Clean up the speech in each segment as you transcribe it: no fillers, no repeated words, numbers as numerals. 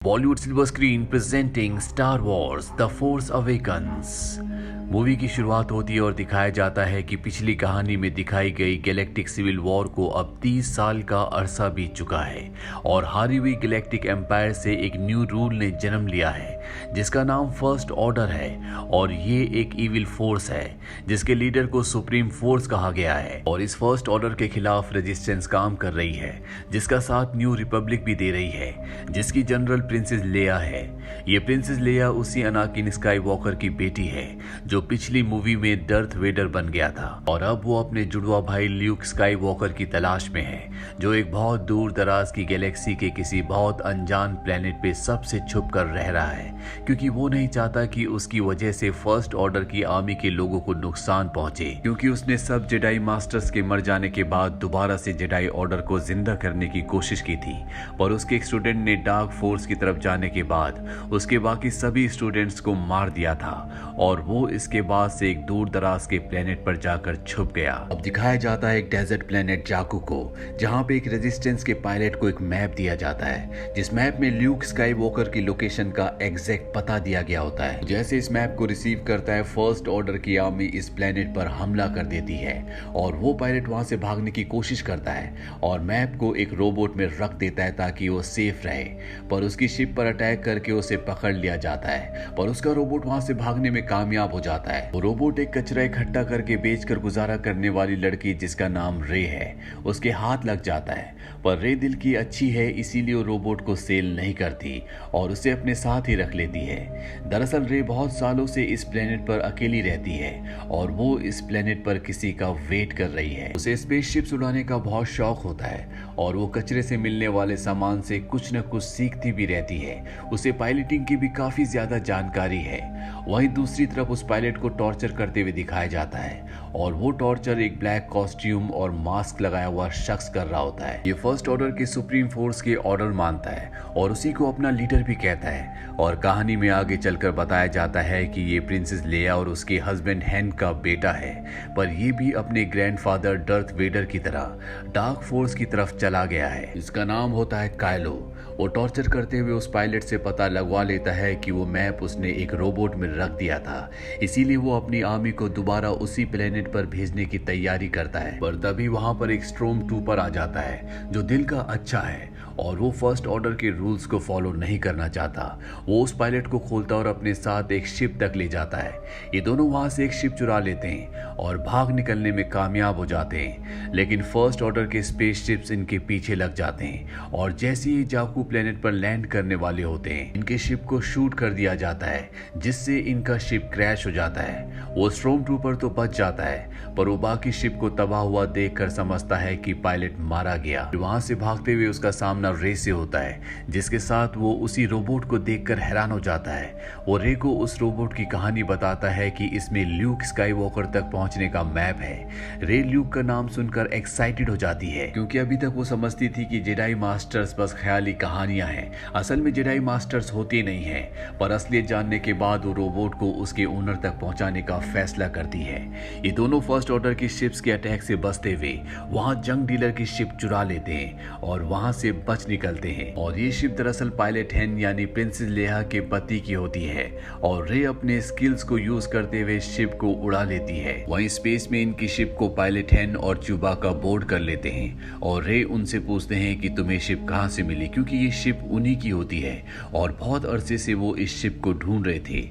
Bollywood silver screen presenting star Wars the force awakens. Movie की शुरुआत होती है और दिखाया जाता है कि पिछली कहानी में दिखाई गई गैलेक्टिक सिविल वॉर को अब 30 साल का अरसा बीत चुका है और हारी हुई गैलेक्टिक एम्पायर से एक न्यू रूल ने जन्म लिया है जिसका नाम फर्स्ट ऑर्डर है और ये एक इविल फोर्स है जिसके लीडर को सुप्रीम फोर्स कहा गया है और इस फर्स्ट ऑर्डर के खिलाफ रेजिस्टेंस काम कर रही है जिसका साथ न्यू रिपब्लिक भी दे रही है जिसकी जनरल प्रिंसेस लेया है। ये प्रिंसेस लेया उसी अनाकिन स्काई वॉकर की बेटी है जो पिछली मूवी में डर्थ वेडर बन गया था और अब वो अपने जुड़वा भाई ल्यूक स्काई वॉकर की तलाश में है जो एक बहुत दूर दराज की गैलेक्सी के किसी बहुत अनजान प्लेनेट पे सबसे छुप कर रह रहा है क्योंकि वो नहीं चाहता कि उसकी वजह से फर्स्ट ऑर्डर की आर्मी के लोगों को नुकसान पहुंचे क्योंकि उसने सब जेडाई मास्टर्स के मर जाने के बाद दोबारा से जेडाई ऑर्डर को जिंदा करने की कोशिश की थी पर उसके एक स्टूडेंट ने डार्क फोर्स की तरफ जाने के बाद उसके बाकी सभी स्टूडेंट्स को मार दिया था और वो इसके बाद से एक दूर दराज के प्लेनेट पर जाकर छुप गया। अब दिखाया जाता है एक डेजर्ट प्लेनेट जाकू को जहां पे एक रेजिस्टेंस के पायलट को एक मैप दिया जाता है जिस मैप में ल्यूक स्काई वॉकर की लोकेशन का एग्जैक्ट पता दिया गया होता है। जैसे इस मैप को रिसीव करता है फर्स्ट ऑर्डर की आर्मी इस प्लेनेट पर हमला कर देती है और वो पायलट वहां से भागने की कोशिश करता है और मैप को एक रोबोट में रख देता है ताकि वो सेफ रहे पर उसकी शिप पर अटैक करके उसे पकड़ लिया जाता है पर उसका रोबोट वहां से भागने में कामयाब हो जाता है। वो रोबोट एक कचरा इकट्ठा करके बेचकर गुजारा करने वाली लड़की जिसका नाम रे है उसके हाथ लग जाता है पर रे दिल की अच्छी है इसीलिए वो रोबोट को सेल नहीं करती और उसे अपने साथ ही रख लेती है। दरअसल रे बहुत सालों से इस प्लेनेट पर अकेली रहती है और वो इस प्लेनेट पर किसी का वेट कर रही है। उसे स्पेसशिप्स उड़ाने का बहुत शौक होता है और वो कचरे से मिलने वाले सामान से कुछ न कुछ सीखती भी रहती है। उसे पायलटिंग की भी काफी ज्यादा जानकारी है। वहीं दूसरी तरफ उस पायलट को टॉर्चर करते हुए दिखाया जाता है और वो टॉर्चर एक ब्लैक कॉस्ट्यूम और मास्क लगाया हुआ शख्स कर रहा होता है। ये फर्स्ट ऑर्डर के सुप्रीम फोर्स के ऑर्डर मानता है और उसी को अपना लीडर भी कहता है और कहानी में आगे चलकर बताया जाता है कि ये प्रिंसेस लेया और उसके हस्बैंड हैन का बेटा है पर ये भी अपने ग्रैंडफादर डर्थ वेडर की तरह डार्क फोर्स की तरफ चला गया है। इसका नाम होता है कायलो। वो टॉर्चर करते हुए उस पायलट से पता लगवा लेता है कि वो मैप उसने एक रोबोट में रख दिया था इसीलिए वो अपनी आर्मी को दोबारा उसी प्लेनेट पर भेजने की तैयारी करता है पर तभी वहां पर एक स्टॉर्म ट्रूपर आ जाता है जो दिल का अच्छा है और वो फर्स्ट ऑर्डर के रूल्स को फॉलो नहीं करना चाहता। वो उस पायलट को खोलता और अपने साथ एक शिप तक ले जाता है। ये दोनों वहां से एक शिप चुरा लेते हैं और भाग निकलने में कामयाब हो जाते हैं लेकिन फर्स्ट ऑर्डर के स्पेसशिप्स इनके पीछे लग जाते हैं और जैसे ही जाकू प्लेनेट पर लैंड करने वाले होते हैं इनके शिप को शूट कर दिया जाता है जिससे इनका शिप क्रैश हो जाता है। वो स्टॉर्म ट्रूपर तो बच जाता है पर वो बाकी शिप को तबाह हुआ देखकर समझता है कि पायलट मारा गया। वहां से भागते हुए उसका सामना रे से होता है जिसके साथ वो उसी रोबोट को देखकर हैरान हो जाता है। वो रे को उस रोबोट की कहानी बताता है कि इसमें ल्यूक स्काई वॉकर तक पहुंचने का मैप है। रे ल्यूक का नाम सुनकर एक्साइटेड हो जाती है क्योंकि अभी तक वो समझती थी कि जेडाई मास्टर्स बस ख्याली कहानियां हैं, असल में जेडाई मास्टर्स होते नहीं हैं पर असलियत जानने के बाद वो रोबोट को उसके ओनर तक पहुंचाने का फैसला करती है। ये दोनों फर्स्ट ऑर्डर की शिप्स के अटैक से बचते हुए वहां जंग डीलर की शिप चुरा लेते हैं और वहां से बच निकलते हैं और ये शिप दरअसल पायलट हैन यानी प्रिंसेस लेया के पति की होती है और रे अपने स्किल्स को यूज करते हुए शिप को उड़ा लेती है। वहीं स्पेस में इनकी शिप को पायलट हैन और च्यूबाका बोर्ड कर लेते हैं और रे उनसे पूछते हैं कि तुम्हें शिप कहां से मिली क्योंकि ये शिप उन्हीं की होती है और बहुत अरसे से वो इस शिप को ढूंढ रहे थे।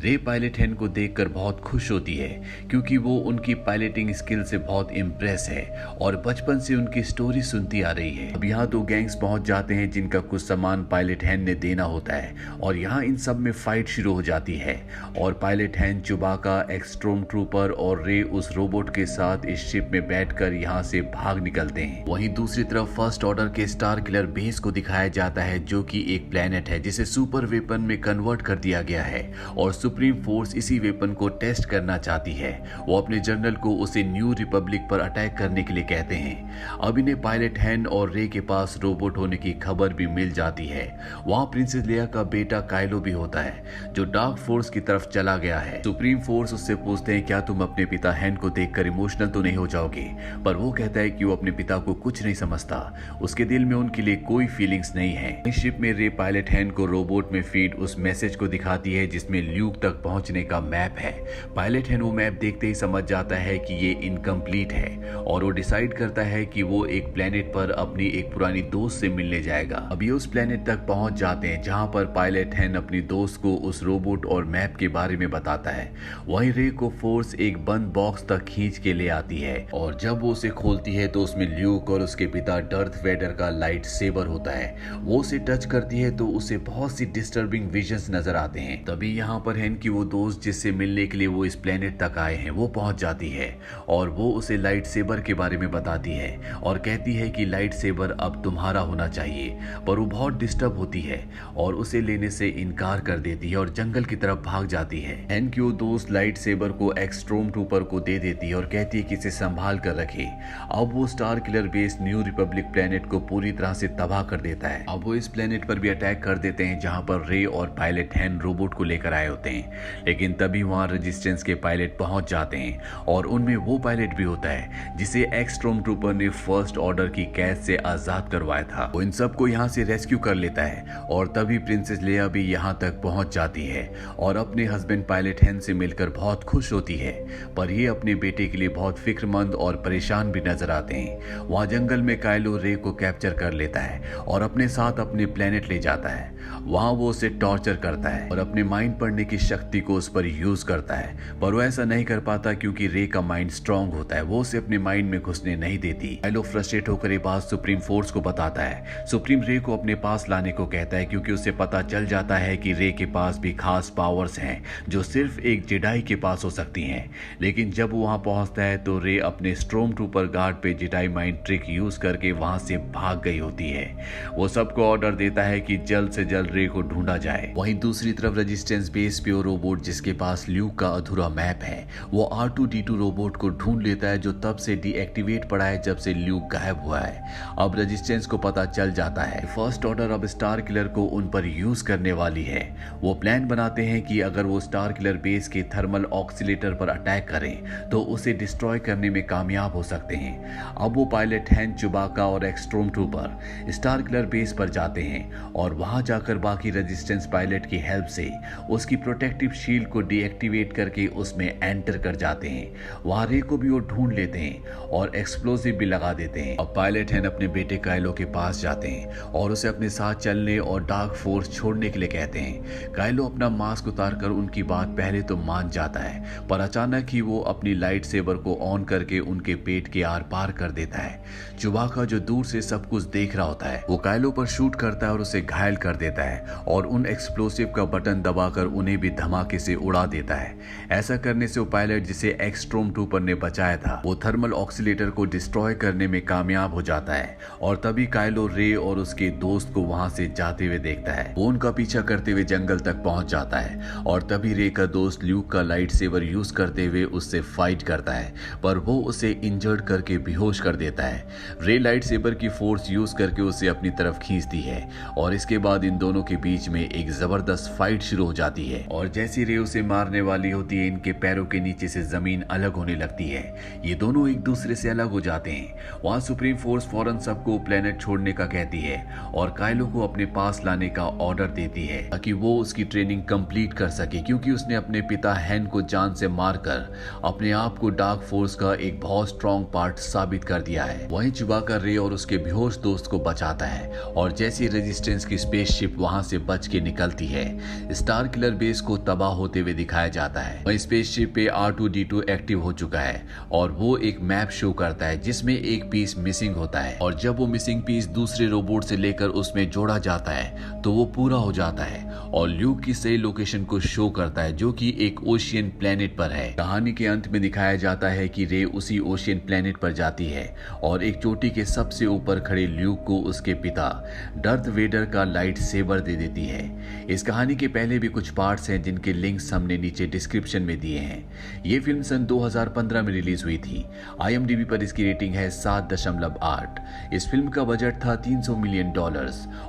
रे पायलट हैन को देखकर बहुत खुश होती है क्योंकि वो उनकी पायलटिंग स्किल से बहुत इम्प्रेस है और बचपन से उनकी स्टोरी सुनती आ रही है। अब यहाँ 2 गैंग्स पहुंच जाते हैं जिनका कुछ सामान पायलट हैन ने देना होता है और यहाँ इन सब में फाइट शुरू हो जाती है और पायलट हैन, च्यूबाका, एक स्टॉर्म ट्रूपर और रे उस रोबोट के साथ इस शिप में बैठकर यहाँ से भाग निकलते हैं। वहीं दूसरी तरफ फर्स्ट ऑर्डर के स्टार किलर बेस को दिखाया जाता है जो कि एक प्लेनेट है जिसे सुपर वेपन में कन्वर्ट कर दिया गया है और सुप्रीम फोर्स इसी वेपन को टेस्ट करना चाहती है। वो अपने जनरल को उसे न्यू रिपब्लिक पर अटैक करने के लिए कहते हैं। अब इन्हें पायलट हैन और रे के पास रोबोट होने की खबर भी मिल जाती है। वहां प्रिंसेस लेया का बेटा कायलो भी होता है जो डार्क फोर्स की तरफ चला गया है। सुप्रीम फोर्स उससे पूछते हैं क्या तुम अपने पिता हैन को देखकर इमोशनल तो नहीं हो जाओगे पर वो कहता है कि वो अपने पिता को कुछ नहीं समझता, उसके दिल में उनके लिए कोई फीलिंग्स नहीं है। शिप में रे पायलट हैन को रोबोट में फीड उस मैसेज को दिखाती है जिसमें ल्यूक तक पहुंचने का मैप है। पायलट हैन वो मैप देखते ही समझ जाता है कि ये इनकम्प्लीट है और वो डिसाइड करता है कि वो एक प्लेनेट पर अपनी एक पुरानी दोस्त से मिलने जाएगा। अब ये उस प्लेनेट तक पहुंच जाते हैं जहां पर पायलट हैन अपनी दोस्त को उस रोबोट और मैप के बारे में बताता है। वहीं रे को फोर्स एक बंद बॉक्स तक खींच के ले आती है और जब वो उसे खोलती है तो उसमें ल्यूक और उसके पिता डर्थ वेडर का लाइट सेबर होता है। वो उसे टच करती है तो उसे बहुत सी डिस्टर्बिंग विजन्स नजर आते हैं। तभी यहाँ पर हैन की वो दोस्त जिससे मिलने के लिए वो इस प्लेनेट तक आए हैं वो पहुंच जाती है और वो उसे लाइट सेबर के बारे में बताती है और कहती है कि लाइट सेबर अब तुम्हारा होना चाहिए, पर वो बहुत डिस्टर्ब होती है और उसे लेने से इनकार कर देती है और जंगल की तरफ भाग जाती है। हैन की वो दोस्त लाइट सेबर को एक्सट्रोम ट्रूपर को दे देती है और कहती है कि इसे संभाल कर रखे। अब वो star killer base new Republic planet को पूरी तरह से तबाह कर देता है। अब वो इस प्लेनेट पर भी अटैक कर देते हैं जहां पर रे और पायलट हैन रोबोट को लेकर आए होते हैं, लेकिन तभी वहां रेजिस्टेंस के पायलट पहुंच जाते हैं और उनमें वो पायलट भी होता है जिसे एक्सट्रोम ट्रूपर ने फर्स्ट ऑर्डर की कैद से आजाद करवाया था। वो इन सबको यहाँ से रेस्क्यू कर लेता है और तभी प्रिंसेस लेया भी यहाँ तक पहुंच जाती है और अपने हस्बैंड पायलट हैन से मिलकर बहुत खुश होती है, पर ये अपने बेटे के लिए बहुत फिक्रमंद और परेशान भी नजर आते हैं। वहां जंगल में काइलो रे को कैप्चर कर लेता है और अपने साथ अपने प्लेनेट ले जाता है। वहां वो उसे टॉर्चर करता है और अपने माइंड पढ़ने की शक्ति को उस पर यूज करता है, पर वो ऐसा नहीं कर पाता क्योंकि रे का माइंड स्ट्रांग होता है। वो उसे अपने माइंड में घुसने नहीं देती। काइलो फ्रस्ट्रेट होकर ये बात सुप्रीम फोर्स को बताता है। सुप्रीम रे को अपने पास लाने को कहता है क्योंकि उसे पता चल जाता है कि रे के पास भी खास पावर्स हैं जो सिर्फ एक जेडाई के पास हो सकती हैं। लेकिन जब वो वहां पहुंचता है तो रे अपने स्ट्रोम ट्रूपर गार्ड पे जेडाई माइंड ट्रिक यूज करके वहां से भाग गई होती है। वो सबको ऑर्डर देता है कि जल्द से जल्द रे को ढूंढा जाए। वहीं दूसरी तरफ रेजिस्टेंस बेस पे वो रोबोट जिसके पास ल्यूक का अधूरा मैप है वो R2-D2 रोबोट को ढूंढ लेता है जो तब से डीएक्टिवेट पड़ा है जब से ल्यूक गायब हुआ है। अब रेजिस्टेंस को पता चल जाता है फर्स्ट ऑर्डर अब स्टार किलर को उन पर यूज करने वाली है। वो प्लान बनाते हैं कि अगर वो स्टार किलर बेस के थर्मल ऑक्सीलेटर पर अटैक करें तो उसे डिस्ट्रॉय करने में कामयाब हो सकते हैं। अब वो पायलट हैन, चुबाका और एक्सट्रोम ट्रूपर स्टार किलर बेस पर जाते हैं और वहां जाकर बाकी रेजिस्टेंस पायलट की हेल्प से उसकी प्रोटेक्टिव शील्ड को डीएक्टिवेट करके उसमें एंटर कर जाते हैं। वहां रे को भी वो ढूंढ लेते हैं और एक्सप्लोसिव भी लगा देते हैं। अब पायलट हैन अपने बेटे काइलो के पास जाते हैं और उसे अपने साथ चलने और डार्क फोर्स छोड़ने के लिए कहते हैं। काइलो अपना मास्क उतारकर उनकी बात पहले तो मान जाता है, पर अचानक ही वो अपनी लाइट सेबर को ऑन करके उनके पेट के आर पार कर देता है। चुबाका जो दूर से सब कुछ देख रहा होता है वो काइलो पर शूट करता है और उसे घायल कर देता है और उन एक्सप्लोसिव का बटन दबाकर उन्हें भी धमाके से उड़ा देता है। ऐसा करने से वो पायलट जिसे एक्सट्रोम ट्रूपर ने बचाया था वो थर्मल ऑक्सीलेटर को डिस्ट्रॉय करने में कामयाब हो जाता है और तभी काइलो रे और उसके दोस्त को वहां से जाते हुए देखता है। वो उनका पीछा करते हुए जंगल तक पहुंच जाता है और तभी रे का दोस्त ल्यूक का लाइट सेवर यूज करते हुए उससे फाइट करता है, पर वो उसे इंजर्ड करके बेहोश कर देता है। रे लाइट सेबर की फोर्स यूज करके उसे अपनी तरफ खींचती है और इसके बाद इन दोनों के बीच में एक जबरदस्त फाइट शुरू हो जाती है और जैसी रे उसे मारने वाली होती है इनके पैरों के नीचे से जमीन अलग होने लगती है। ये दोनों एक दूसरे से अलग हो जाते हैं। वहां सुप्रीम फोर्स फौरन सबको प्लेनेट छोड़ने का कहती है और काइलो को अपने पास लाने का ऑर्डर देती है ताकि वो उसकी ट्रेनिंग कंप्लीट कर सके, क्योंकि उसने अपने पिता हैन को जान से मारकर अपने आप को डार्क फोर्स का एक बहुत स्ट्रॉन्ग पार्ट साबित कर दिया है। वहीं चुबाका रे और उसके बेहोश दोस्त को बचाता है और जैसी रेजिस्टेंस की स्पेसशिप वहां से बच के निकलती है स्टार किलर बेस को तबाह होते हुए दिखाया जाता है। वहीं स्पेसशिप पे R2-D2 एक्टिव हो चुका है और वो एक मैप शो करता है जिसमें एक पीस मिसिंग होता है और जब वो मिसिंग पीस दूसरे रोबोट से लेकर उसमें जोड़ा जाता है तो वो पूरा हो जाता है और ल्यूक की सही लोकेशन को शो करता है जो कि एक ओशियन प्लेनेट पर है। कहानी के अंत में दिखाया जाता है कि रे उसी ओशियन प्लेनेट पर जाती है और एक चोटी के सबसे ऊपर खड़े ल्यूक को उसके पिता डर्थ वेडर का लाइट सेबर दे देती है। इस कहानी के पहले भी कुछ पार्ट्स हैं जिनके लिंक्स हमने नीचे डिस्क्रिप्शन में दिए हैं। ये फिल्म सन 2015 में रिलीज हुई थी। IMDb पर इसकी रेटिंग है 7.8। इस फिल्म का बजट था $300 मिलियन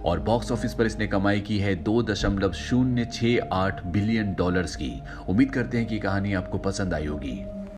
और बॉक्स ऑफिस पर इसने कमाई की है $2.068 बिलियन की। उम्मीद करते हैं कि कहानी आपको पसंद आई होगी।